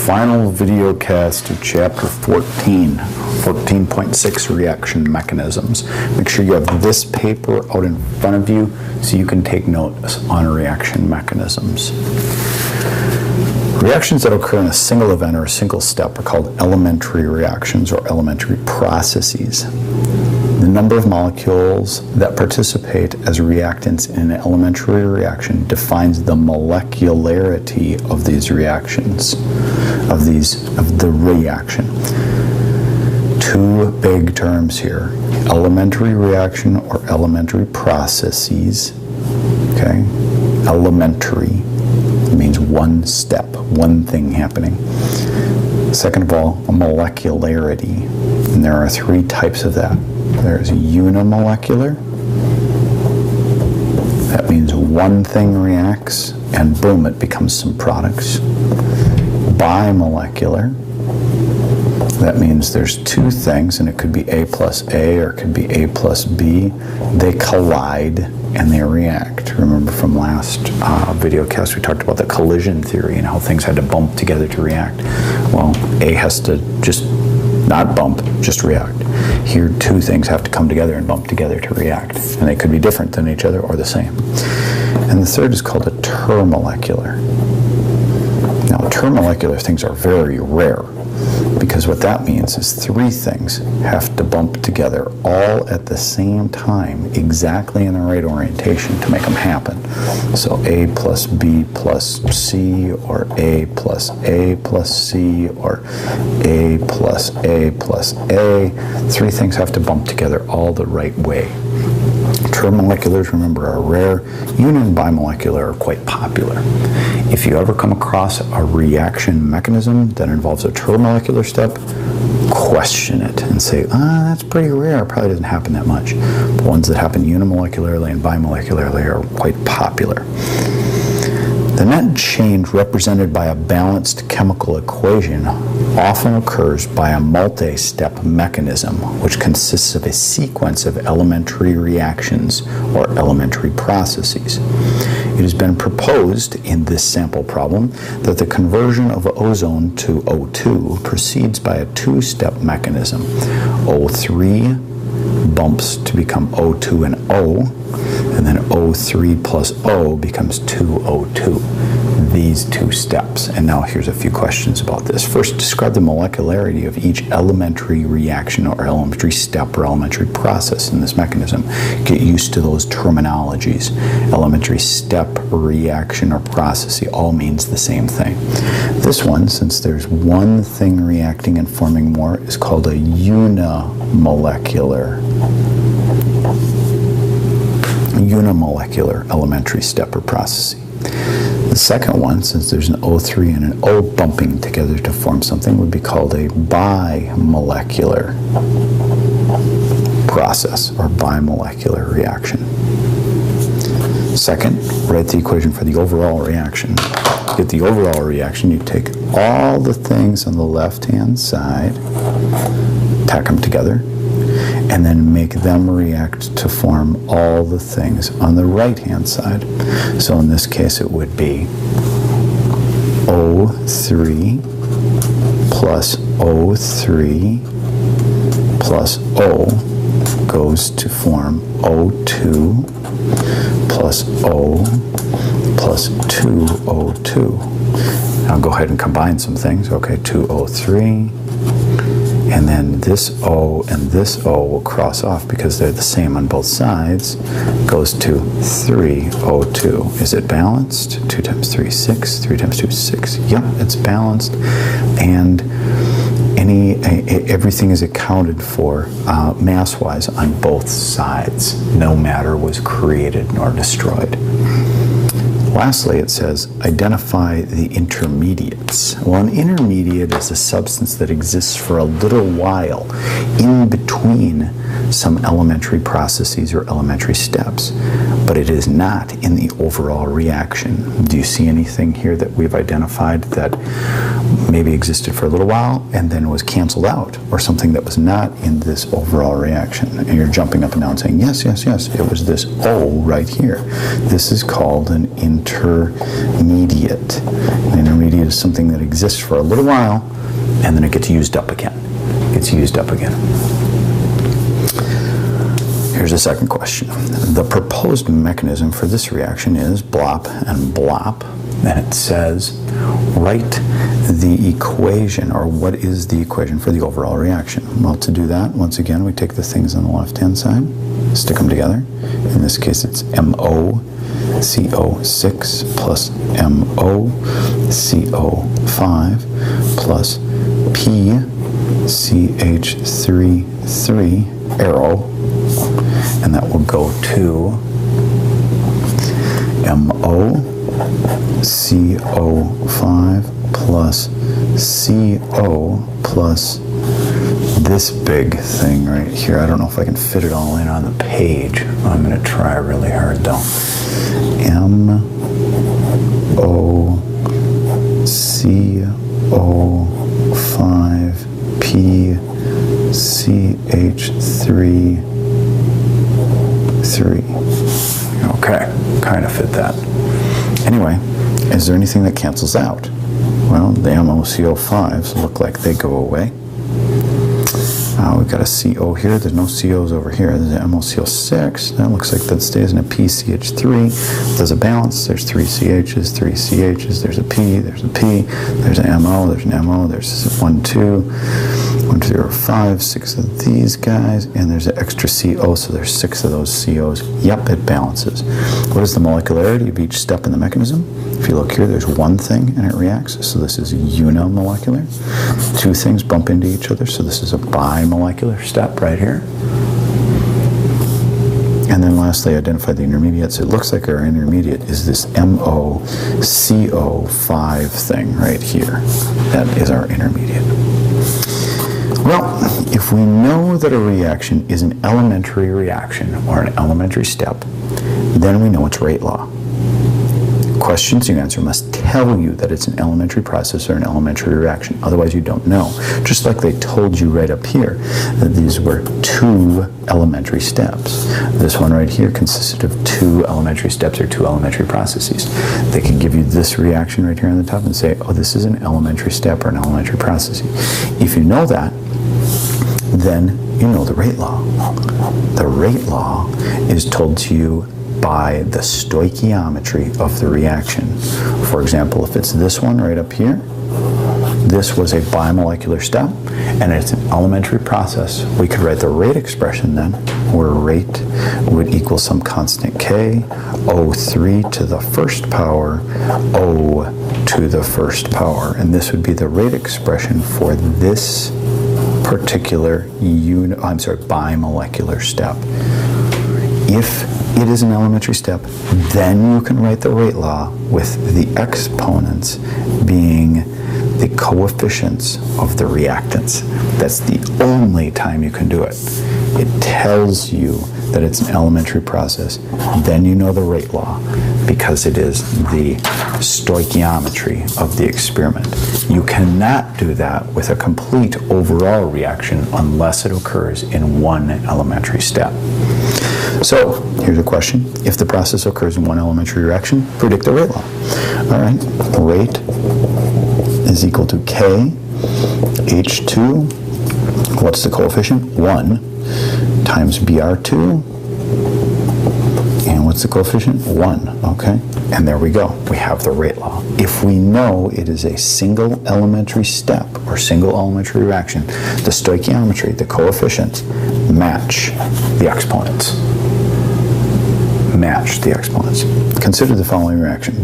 final video cast of chapter 14.6 reaction mechanisms. Make sure you have this paper out in front of you so you can take notes on reaction mechanisms. Reactions that occur in a single event or a single step are called elementary reactions or elementary processes. The number of molecules that participate as reactants in an elementary reaction defines the molecularity of these reactions, of the reaction. Two big terms here: elementary reaction or elementary processes. Okay, elementary means one step, one thing happening. Second of all, a molecularity, and there are three types of that. There's unimolecular. That means one thing reacts and boom, it becomes some products. Bimolecular. That means there's two things, and it could be A plus A or it could be A plus B. They collide and they react. Remember from last video cast we talked about the collision theory and how things had to bump together to react. Well, A has to just not bump, just react. Here, two things have to come together and bump together to react, and they could be different than each other or the same. And the third is called a termolecular. Now, termolecular things are very rare, because what that means is three things have to bump together all at the same time, exactly in the right orientation to make them happen. So A plus B plus C, or A plus C, or A plus A plus A. Three things have to bump together all the right way. Termoleculars, remember, are rare. Uni and bimolecular are quite popular. If you ever come across a reaction mechanism that involves a termolecular step, question it and say, that's pretty rare, probably doesn't happen that much. The ones that happen unimolecularly and bimolecularly are quite popular. The net change represented by a balanced chemical equation often occurs by a multi-step mechanism, which consists of a sequence of elementary reactions or elementary processes. It has been proposed in this sample problem that the conversion of ozone to O2 proceeds by a two-step mechanism. O3 bumps to become O2 and O, and then O3 plus O becomes 2O2. These two steps. And now here's a few questions about this. First, describe the molecularity of each elementary reaction or elementary step or elementary process in this mechanism. Get used to those terminologies. Elementary step, reaction, or process all means the same thing. This one, since there's one thing reacting and forming more, is called a unimolecular elementary step or process. The second one, since there's an O3 and an O bumping together to form something, would be called a bimolecular process or bimolecular reaction. Second, write the equation for the overall reaction. To get the overall reaction, you take all the things on the left-hand side, tack them together, and then make them react to form all the things on the right-hand side. So in this case, it would be O3 plus O3 plus O goes to form O2 plus O plus 2O2. Now go ahead and combine some things. Okay, 2O3. And then this O and this O will cross off because they're the same on both sides. Goes to 3O2. Is it balanced? 2 times 3, 6. 3 times 2, 6. Yep, it's balanced. And everything is accounted for mass-wise on both sides. No matter was created nor destroyed. Lastly, it says, identify the intermediates. Well, an intermediate is a substance that exists for a little while in between some elementary processes or elementary steps, but it is not in the overall reaction. Do you see anything here that we've identified that maybe existed for a little while and then was canceled out, or something that was not in this overall reaction. And you're jumping up and down saying, yes, yes, yes, it was this O right here. This is called an intermediate. An intermediate is something that exists for a little while and then it gets used up again. Here's a second question. The proposed mechanism for this reaction is blop and blop, and it says write the equation, or what is the equation for the overall reaction. Well, to do that, once again, we take the things on the left-hand side, stick them together. In this case, it's MoCO6 plus MoCO5 plus PCH3 arrow, and that will go to MoCO5 plus CO plus this big thing right here. I don't know if I can fit it all in on the page. I'm going to try really hard though. MoCO5 PCH3. Okay, kind of fit that. Anyway, is there anything that cancels out? Well, the MoCO5s look like they go away. We've got a CO here. There's no COs over here. There's an MoCO6. That looks like that stays in a PCH3. There's a balance. There's 3 CHs, 3 CHs. There's a P. There's a P. There's an MO. There's an MO. There's 1, 2, 1, 2, 0, 5, 6 of these guys, and there's an extra CO, so there's 6 of those COs. Yep, it balances. What is the molecularity of each step in the mechanism? If you look here, there's one thing and it reacts, so this is unimolecular. 2 things bump into each other, so this is a bimolecular step right here. And then lastly, identify the intermediates. It looks like our intermediate is this MoCO5 thing right here. That is our intermediate. Well, if we know that a reaction is an elementary reaction or an elementary step, then we know its rate law. Questions you answer must tell you that it's an elementary process or an elementary reaction. Otherwise, you don't know. Just like they told you right up here that these were 2 elementary steps. This one right here consisted of 2 elementary steps or 2 elementary processes. They can give you this reaction right here on the top and say, oh, this is an elementary step or an elementary process. If you know that, then you know the rate law. The rate law is told to you by the stoichiometry of the reaction. For example, if it's this one right up here, this was a bimolecular step, and it's an elementary process. We could write the rate expression then, where rate would equal some constant k, O3 to the first power, O to the first power. And this would be the rate expression for this particular bimolecular step. If it is an elementary step, then you can write the rate law with the exponents being the coefficients of the reactants. That's the only time you can do it. It tells you that it's an elementary process. Then you know the rate law because it is the stoichiometry of the experiment. You cannot do that with a complete overall reaction unless it occurs in one elementary step. So, here's a question. If the process occurs in one elementary reaction, predict the rate law. All right, rate is equal to K, H2, what's the coefficient? 1, times Br2, and what's the coefficient? 1, okay? And there we go. We have the rate law. If we know it is a single elementary step or single elementary reaction, the stoichiometry, the coefficients, match the exponents. Match the exponents. Consider the following reaction.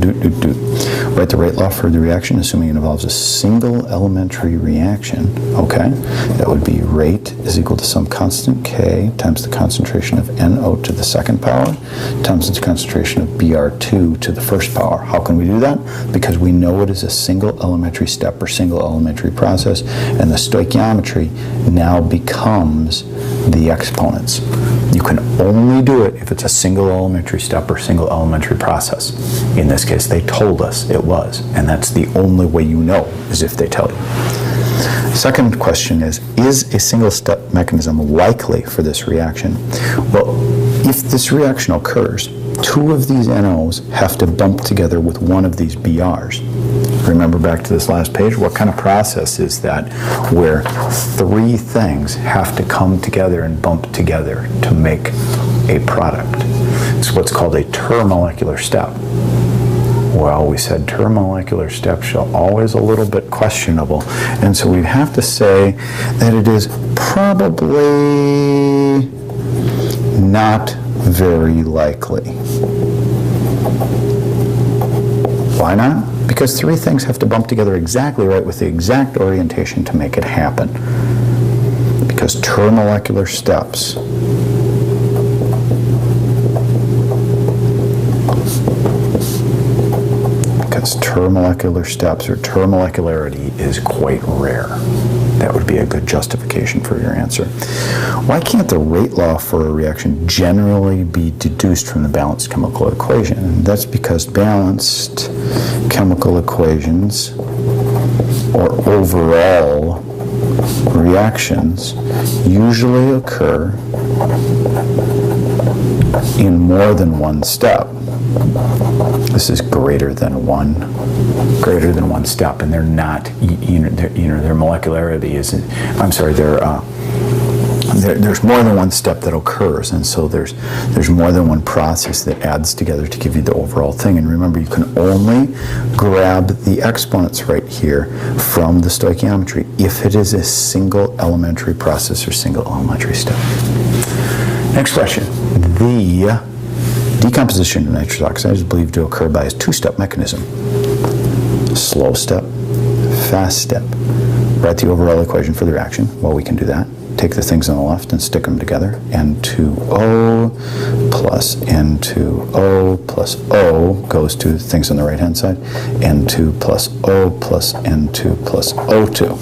Write the rate law for the reaction, assuming it involves a single elementary reaction. Okay, that would be rate is equal to some constant K times the concentration of NO to the second power times the concentration of Br2 to the first power. How can we do that? Because we know it is a single elementary step or single elementary process, and the stoichiometry now becomes the exponents. You can only do it if it's a single elementary step or single elementary process. In this case, they told us it was, and that's the only way you know, is if they tell you. Second question is a single step mechanism likely for this reaction? Well, if this reaction occurs, two of these NOs have to bump together with one of these BRs. Remember back to this last page, what kind of process is that where three things have to come together and bump together to make a product? It's what's called a termolecular step. Well, we said termolecular steps are always a little bit questionable, and so we'd have to say that it is probably not very likely. Why not? Because three things have to bump together exactly right with the exact orientation to make it happen. Because termolecular steps or termolecularity is quite rare. That would be a good justification for your answer. Why can't the rate law for a reaction generally be deduced from the balanced chemical equation? And that's because balanced chemical equations or overall reactions usually occur in more than one step. This is greater than one step, and they're not. Their molecularity isn't. I'm sorry. There's more than one step that occurs, and so there's more than one process that adds together to give you the overall thing. And remember, you can only grab the exponents right here from the stoichiometry if it is a single elementary process or single elementary step. Next question. The decomposition of nitrous oxide is believed to occur by a two-step mechanism. Slow step, fast step. Write the overall equation for the reaction. Well, we can do that. Take the things on the left and stick them together. N2O plus N2O plus O goes to things on the right-hand side. N2 plus O plus N2 plus O2.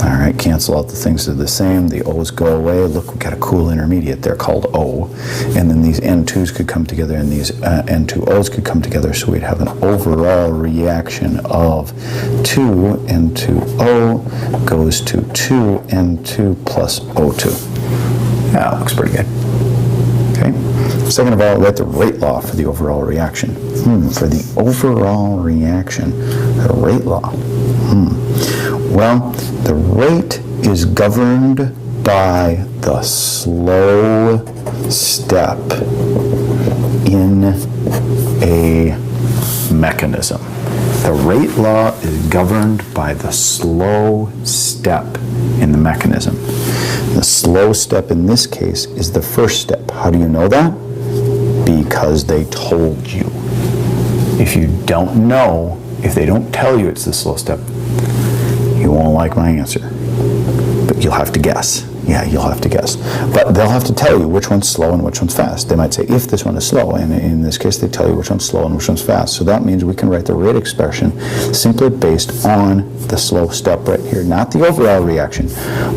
All right, cancel out the things that are the same. The O's go away. Look, we've got a cool intermediate there called O. And then these N2s could come together and these N2Os could come together, so we'd have an overall reaction of 2N2O goes to 2N2 plus O2. Yeah, that looks pretty good. Okay. Second of all, write the rate law for the overall reaction. For the overall reaction, the rate law. Well, the rate is governed by the slow step in a mechanism. The rate law is governed by the slow step in the mechanism. The slow step in this case is the first step. How do you know that? Because they told you. If you don't know, if they don't tell you it's the slow step, you won't like my answer. But you'll have to guess. Yeah, you'll have to guess. But they'll have to tell you which one's slow and which one's fast. They might say, if this one is slow, and in this case, they tell you which one's slow and which one's fast. So that means we can write the rate expression simply based on the slow step right here. Not the overall reaction,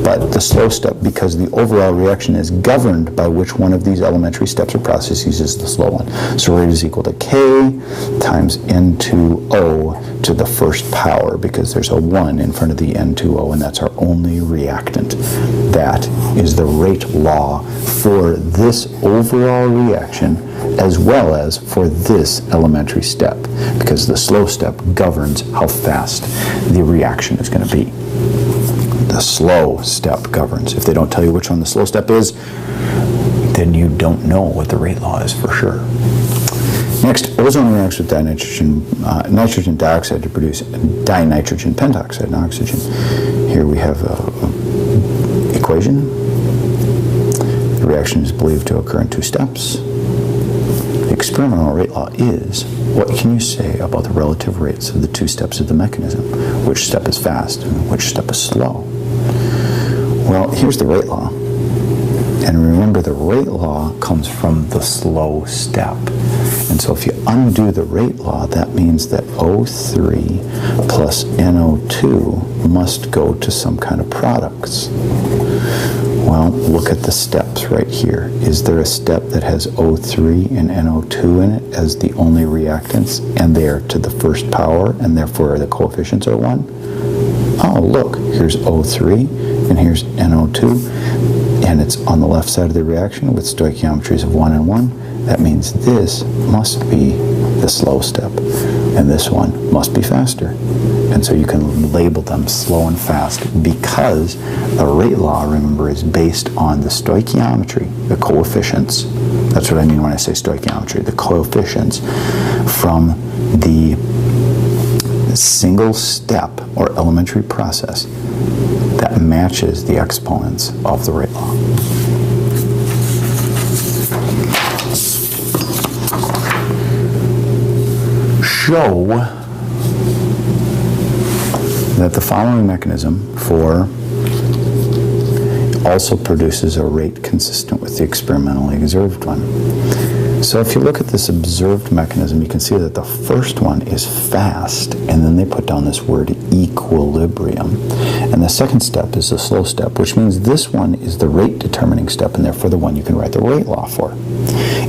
but the slow step, because the overall reaction is governed by which one of these elementary steps or processes is the slow one. So rate is equal to K times N2O to the first power, because there's a 1 in front of the N2O, and that's our only reactant. That is the rate law for this overall reaction as well as for this elementary step, because the slow step governs how fast the reaction is going to be. The slow step governs. If they don't tell you which one the slow step is, then you don't know what the rate law is for sure. Next, ozone reacts with nitrogen dioxide to produce dinitrogen pentoxide and oxygen. Here we have an equation. The reaction is believed to occur in two steps. The experimental rate law is, what can you say about the relative rates of the two steps of the mechanism? Which step is fast and which step is slow? Well, here's the rate law. And remember, the rate law comes from the slow step. And so if you undo the rate law, that means that O3 plus NO2 must go to some kind of products. Well, look at the steps right here. Is there a step that has O3 and NO2 in it as the only reactants, and they are to the first power, and therefore the coefficients are 1? Oh, look, here's O3, and here's NO2, and it's on the left side of the reaction with stoichiometries of 1 and 1. That means this must be the slow step, and this one must be faster. And so you can label them slow and fast because the rate law, remember, is based on the stoichiometry, the coefficients. That's what I mean when I say stoichiometry, the coefficients from the single step or elementary process that matches the exponents of the rate law. Show that the following mechanism for also produces a rate consistent with the experimentally observed one. So if you look at this observed mechanism, you can see that the first one is fast, and then they put down this word equilibrium. And the second step is the slow step, which means this one is the rate determining step, and therefore the one you can write the rate law for.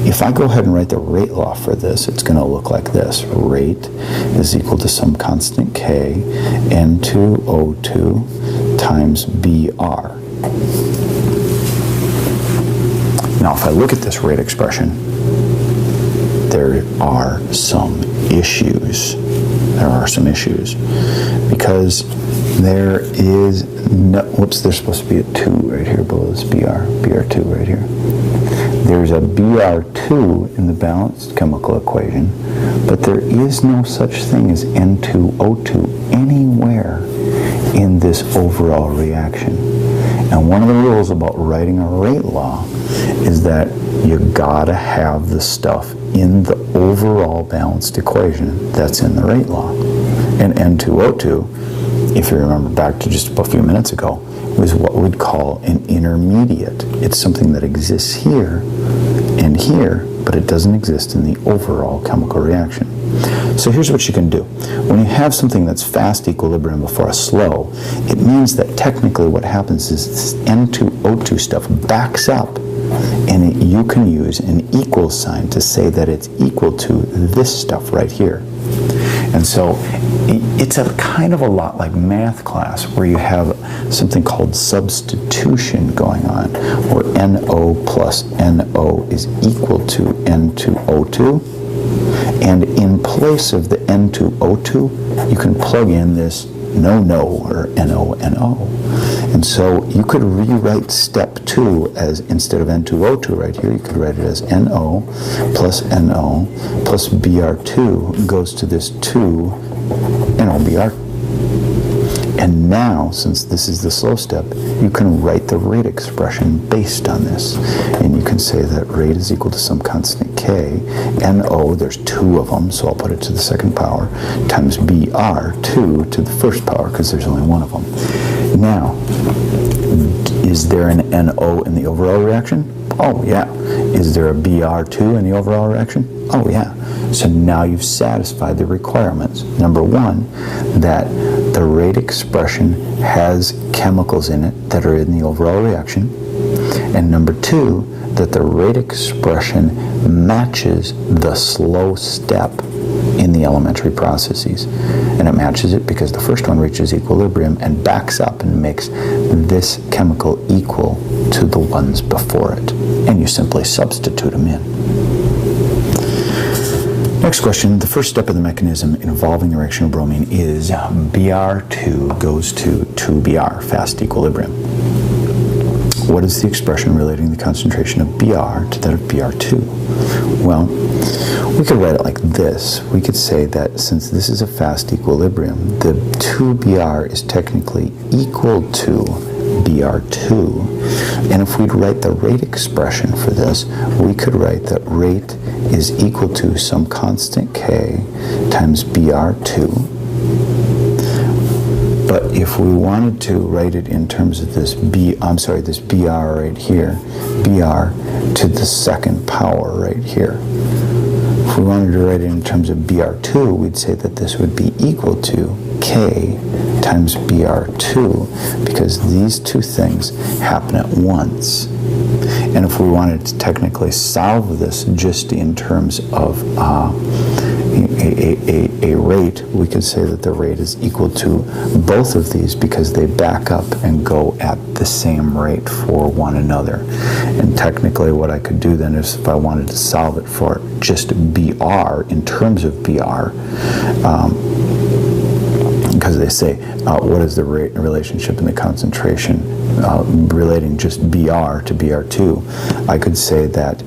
If I go ahead and write the rate law for this, it's going to look like this. Rate is equal to some constant K, N2O2 times BR. Now, if I look at this rate expression, there are some issues. There are some issues because there is no, whoops, there's supposed to be a 2 right here below this BR2 right here. There's a BR2 in the balanced chemical equation, but there is no such thing as N2O2 anywhere in this overall reaction. And one of the rules about writing a rate law is that you gotta have the stuff in the overall balanced equation that's in the rate law. And N2O2, if you remember back to just a few minutes ago, was what we'd call an intermediate. It's something that exists here and here, but it doesn't exist in the overall chemical reaction. So here's what you can do. When you have something that's fast equilibrium before a slow, it means that technically what happens is this N2O2 stuff backs up, and you can use an equal sign to say that it's equal to this stuff right here. And so it's a kind of a lot like math class where you have something called substitution going on, where NO plus NO is equal to N2O2. And in place of the N2O2, you can plug in this no or NO. And so you could rewrite step 2 as, instead of N2O2 right here, you could write it as NO plus BR2 goes to this 2 NOBR. And now, since this is the slow step, you can write the rate expression based on this. And you can say that rate is equal to some constant K, NO, there's 2 of them, so I'll put it to the second power, times BR, 2 to the first power, because there's only 1 of them. Now, is there an NO in the overall reaction? Oh, yeah. Is there a BR2 in the overall reaction? Oh, yeah. So now you've satisfied the requirements. Number 1, that the rate expression has chemicals in it that are in the overall reaction. And number 2, that the rate expression matches the slow step in the elementary processes. And it matches it because the first one reaches equilibrium and backs up and makes this chemical equal to the ones before it. And you simply substitute them in. Next question, the first step of the mechanism involving the reaction of bromine is Br2 goes to 2Br, fast equilibrium. What is the expression relating the concentration of Br to that of Br2? Well, we could write it like this. We could say that since this is a fast equilibrium, the 2Br is technically equal to Br2. And if we'd write the rate expression for this, we could write that rate is equal to some constant K times Br2. But if we wanted to write it in terms of this this Br right here, Br to the second power right here. If we wanted to write it in terms of Br2, we'd say that this would be equal to K times Br2, because these two things happen at once. And if we wanted to technically solve this just in terms of a rate, we could say that the rate is equal to both of these because they back up and go at the same rate for one another. And technically what I could do then is if I wanted to solve it for just Br in terms of Br, because they say what is the rate relationship in the concentration relating just Br to Br2, I could say that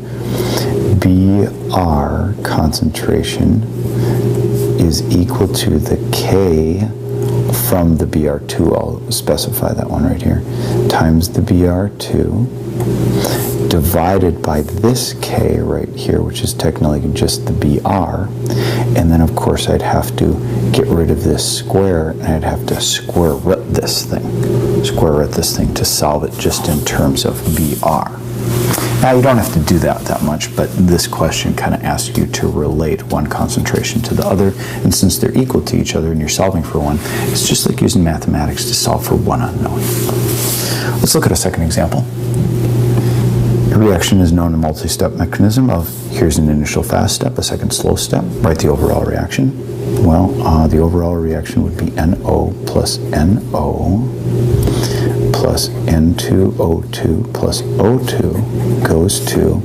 Br concentration is equal to the K from the Br2, I'll specify that one right here, times the Br2 divided by this K right here, which is technically just the Br, and then of course I'd have to get rid of this square, and I'd have to square root this thing to solve it just in terms of Br. Now you don't have to do that much, but this question kind of asks you to relate one concentration to the other, and since they're equal to each other and you're solving for one, it's just like using mathematics to solve for one unknown. Let's look at a second example. A reaction is known in a multi-step mechanism of here's an initial fast step, a second slow step. Write the overall reaction. Well, the overall reaction would be NO plus NO plus N2O2 plus O2 goes to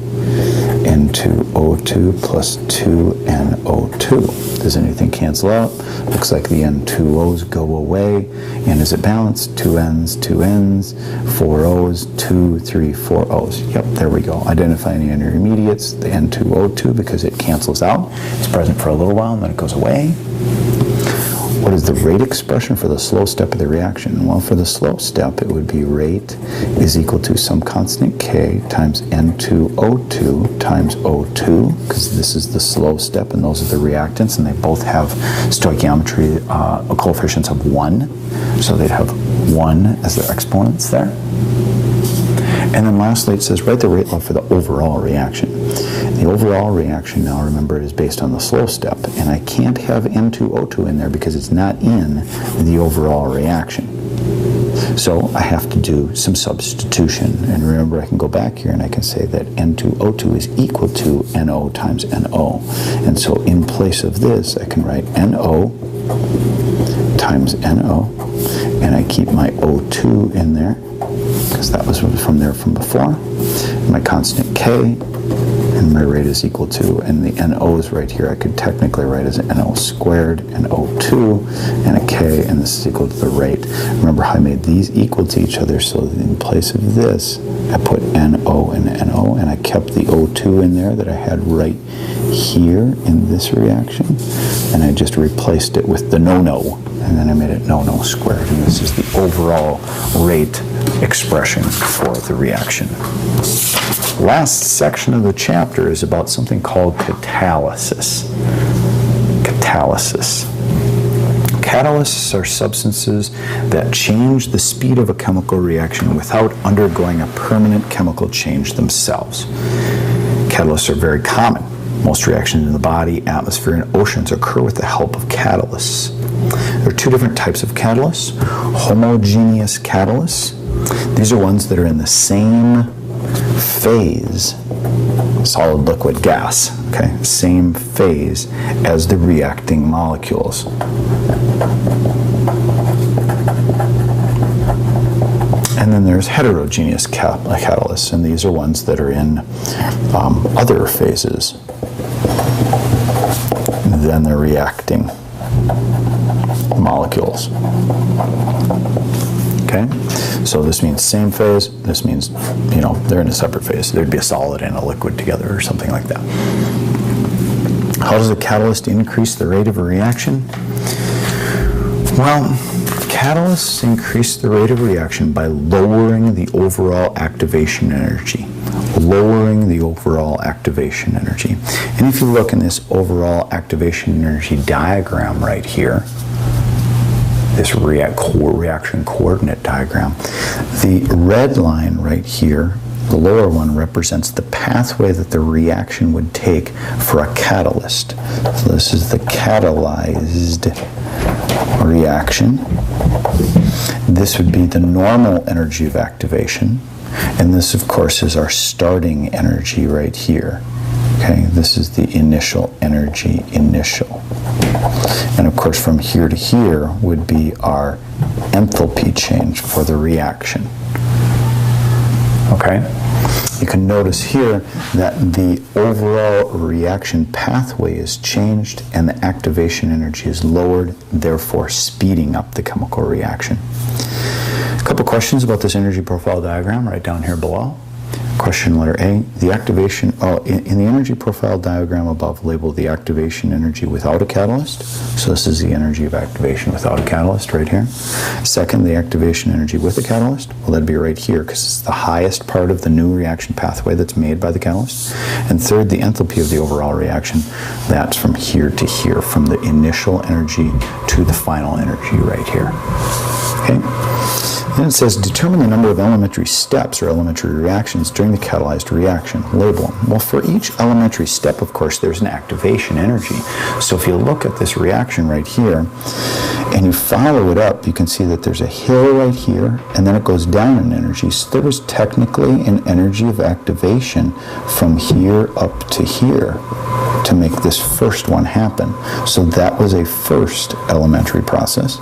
N2O2 plus 2NO2. Does anything cancel out? Looks like the N2O's go away. And is it balanced? 2 N's, 2 N's, 4 O's, 2, 3, 4 O's. Yep, there we go. Identify any intermediates. The N2O2, because it cancels out. It's present for a little while and then it goes away. What is the rate expression for the slow step of the reaction? Well, for the slow step, it would be rate is equal to some constant K times N2O2 times O2, because this is the slow step and those are the reactants, and they both have stoichiometry coefficients of 1. So they'd have 1 as their exponents there. And then lastly, it says write the rate law for the overall reaction. The overall reaction, now remember, is based on the slow step, and I can't have N2O2 in there because it's not in the overall reaction. So I have to do some substitution, and remember I can go back here and I can say that N2O2 is equal to NO times NO. And so in place of this, I can write NO times NO, and I keep my O2 in there, because that was from there from before. My constant K, and my rate is equal to, and the NO is right here. I could technically write as NO squared and O2 and a K, and this is equal to the rate. Remember how I made these equal to each other, so that in place of this, I put NO and NO, and I kept the O2 in there that I had right here in this reaction, and I just replaced it with the no-no, and then I made it no-no squared, and this is the overall rate expression for the reaction. Last section of the chapter is about something called catalysis. Catalysis. Catalysts are substances that change the speed of a chemical reaction without undergoing a permanent chemical change themselves. Catalysts are very common. Most reactions in the body, atmosphere, and oceans occur with the help of catalysts. There are two different types of catalysts. Homogeneous catalysts. These are ones that are in the same phase, solid, liquid, gas, okay, same phase as the reacting molecules. And then there's heterogeneous catalysts, and these are ones that are in other phases than the reacting molecules. Okay, so this means same phase, this means, you know, they're in a separate phase. There'd be a solid and a liquid together or something like that. How does a catalyst increase the rate of a reaction? Well, catalysts increase the rate of reaction by lowering the overall activation energy. Lowering the overall activation energy. And if you look in this overall activation energy diagram right here, this reaction coordinate diagram, the red line right here, the lower one, represents the pathway that the reaction would take for a catalyst. So this is the catalyzed reaction. This would be the normal energy of activation. And this, of course, is our starting energy right here. Okay, this is the initial energy, initial. And of course, from here to here would be our enthalpy change for the reaction. Okay? You can notice here that the overall reaction pathway is changed and the activation energy is lowered, therefore speeding up the chemical reaction. A couple questions about this energy profile diagram right down here below. Question letter A, the activation, in the energy profile diagram above, label the activation energy without a catalyst. So this is the energy of activation without a catalyst right here. Second, the activation energy with a catalyst. Well, that'd be right here because it's the highest part of the new reaction pathway that's made by the catalyst. And third, the enthalpy of the overall reaction. That's from here to here, from the initial energy to the final energy right here. Okay? Then it says, determine the number of elementary steps or elementary reactions during the catalyzed reaction. Label them. Well, for each elementary step, of course, there's an activation energy. So if you look at this reaction right here, and you follow it up, you can see that there's a hill right here, and then it goes down in energy. So there was technically an energy of activation from here up to here to make this first one happen. So that was a first elementary process.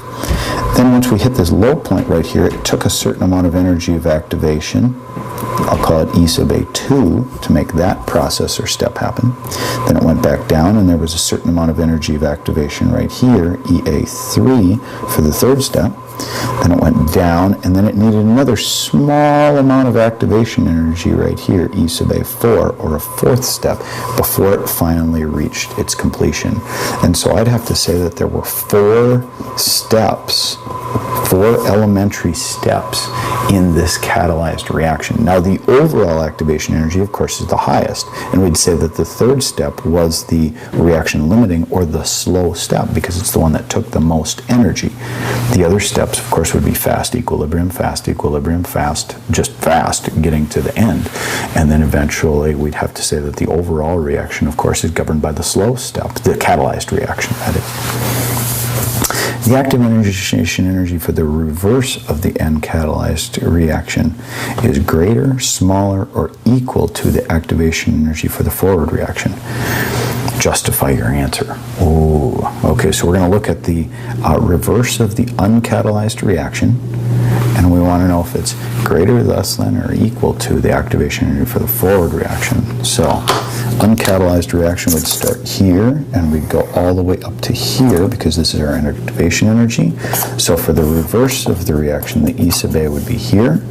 Then once we hit this low point right here, it took a certain amount of energy of activation. I'll call it E sub A2 to make that process or step happen. Then it went back down and there was a certain amount of energy of activation right here, EA3 for the third step. Then it went down and then it needed another small amount of activation energy right here, E sub A4 or a fourth step before it finally reached its completion. And so I'd have to say that there were 4 steps, 4 elementary steps in this catalyzed reaction. Now the overall activation energy, of course, is the highest, and we'd say that the third step was the reaction limiting or the slow step because it's the one that took the most energy. The other steps, of course, would be fast equilibrium, fast, just fast, getting to the end. And then eventually we'd have to say that the overall reaction, of course, is governed by the slow step, the catalyzed reaction, that is. The active ionization energy for the reverse of the N-catalyzed reaction is greater, smaller, or equal to the activation energy for the forward reaction. Justify your answer. Ooh, okay, so we're going to look at the reverse of the uncatalyzed reaction, and we want to know if it's greater, less than, or equal to the activation energy for the forward reaction. So, uncatalyzed reaction would start here, and we'd go all the way up to here because this is our activation energy. So for the reverse of the reaction, the E sub A would be here.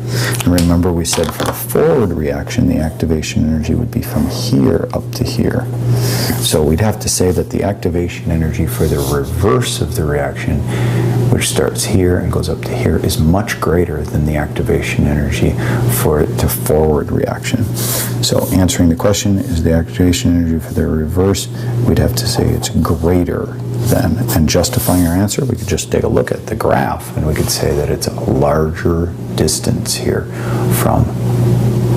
And remember we said for the forward reaction, the activation energy would be from here up to here. So we'd have to say that the activation energy for the reverse of the reaction, which starts here and goes up to here, is much greater than the activation energy for the forward reaction. So answering the question, is the activation energy for the reverse, we'd have to say it's greater than. And justifying our answer, we could just take a look at the graph and we could say that it's a larger distance here from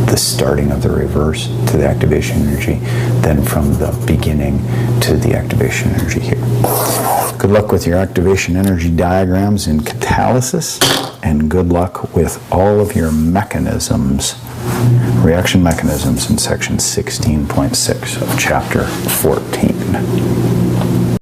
the starting of the reverse to the activation energy than from the beginning to the activation energy here. Good luck with your activation energy diagrams in catalysis, and good luck with all of your mechanisms, reaction mechanisms in section 16.6 of chapter 14.